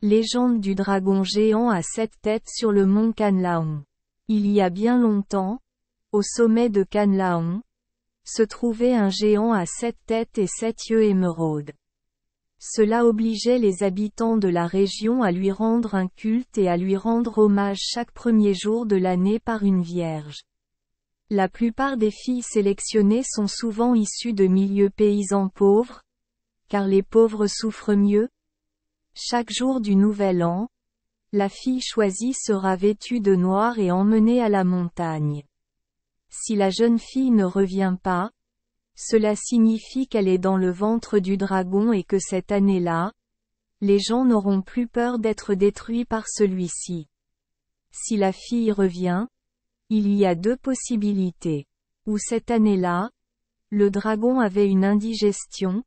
Légende du dragon géant à 7 têtes sur le mont Canlaon. Il y a bien longtemps, au sommet de Canlaon, se trouvait un géant à 7 têtes et 7 yeux émeraudes. Cela obligeait les habitants de la région à lui rendre un culte et à lui rendre hommage chaque premier jour de l'année par une vierge. La plupart des filles sélectionnées sont souvent issues de milieux paysans pauvres, car les pauvres souffrent mieux. Chaque jour du nouvel an, la fille choisie sera vêtue de noir et emmenée à la montagne. Si la jeune fille ne revient pas, cela signifie qu'elle est dans le ventre du dragon et que cette année-là, les gens n'auront plus peur d'être détruits par celui-ci. Si la fille revient, il y a 2 possibilités. Ou cette année-là, le dragon avait une indigestion,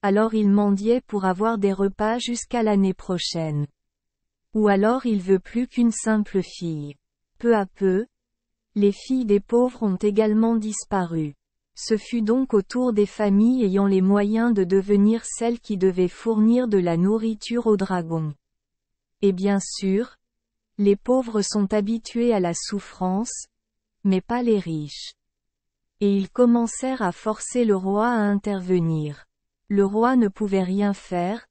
alors il mendiait pour avoir des repas jusqu'à l'année prochaine. Ou alors il veut plus qu'une simple fille. Peu à peu, les filles des pauvres ont également disparu. Ce fut donc au tour des familles ayant les moyens de devenir celles qui devaient fournir de la nourriture au dragon. Et bien sûr, les pauvres sont habitués à la souffrance, mais pas les riches. Et ils commencèrent à forcer le roi à intervenir. Le roi ne pouvait rien faire,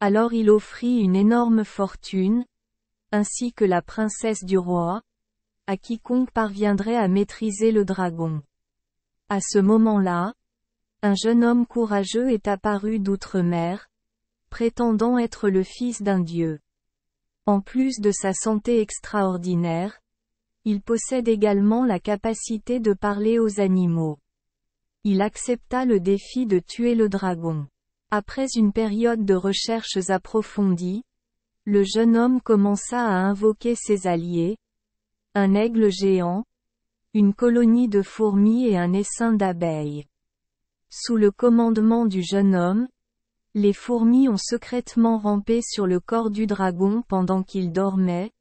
alors il offrit une énorme fortune, ainsi que la princesse du roi, à quiconque parviendrait à maîtriser le dragon. À ce moment-là, un jeune homme courageux est apparu d'outre-mer, prétendant être le fils d'un dieu. En plus de sa santé extraordinaire, il possède également la capacité de parler aux animaux. Il accepta le défi de tuer le dragon. Après une période de recherches approfondies, le jeune homme commença à invoquer ses alliés, un aigle géant, une colonie de fourmis et un essaim d'abeilles. Sous le commandement du jeune homme, les fourmis ont secrètement rampé sur le corps du dragon pendant qu'il dormait,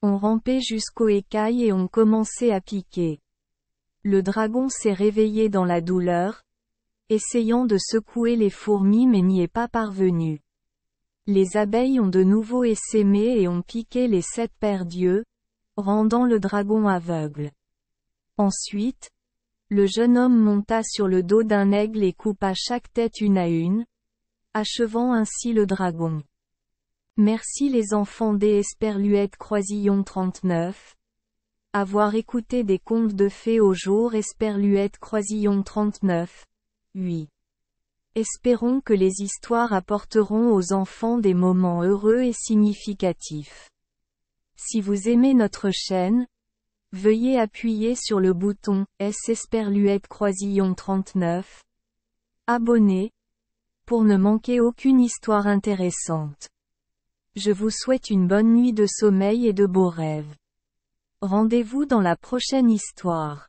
ont rampé jusqu'aux écailles et ont commencé à piquer. Le dragon s'est réveillé dans la douleur, essayant de secouer les fourmis mais n'y est pas parvenu. Les abeilles ont de nouveau essaimé et ont piqué les 7 paires d'yeux, rendant le dragon aveugle. Ensuite, le jeune homme monta sur le dos d'un aigle et coupa chaque tête une à une, achevant ainsi le dragon. Merci les enfants des Esperluette Croisillon 39. Avoir écouté des contes de fées au jour Esperluette Croisillon 39. 8. Espérons que les histoires apporteront aux enfants des moments heureux et significatifs. Si vous aimez notre chaîne, veuillez appuyer sur le bouton S Esperluette Croisillon 39. Abonner, pour ne manquer aucune histoire intéressante. Je vous souhaite une bonne nuit de sommeil et de beaux rêves. Rendez-vous dans la prochaine histoire.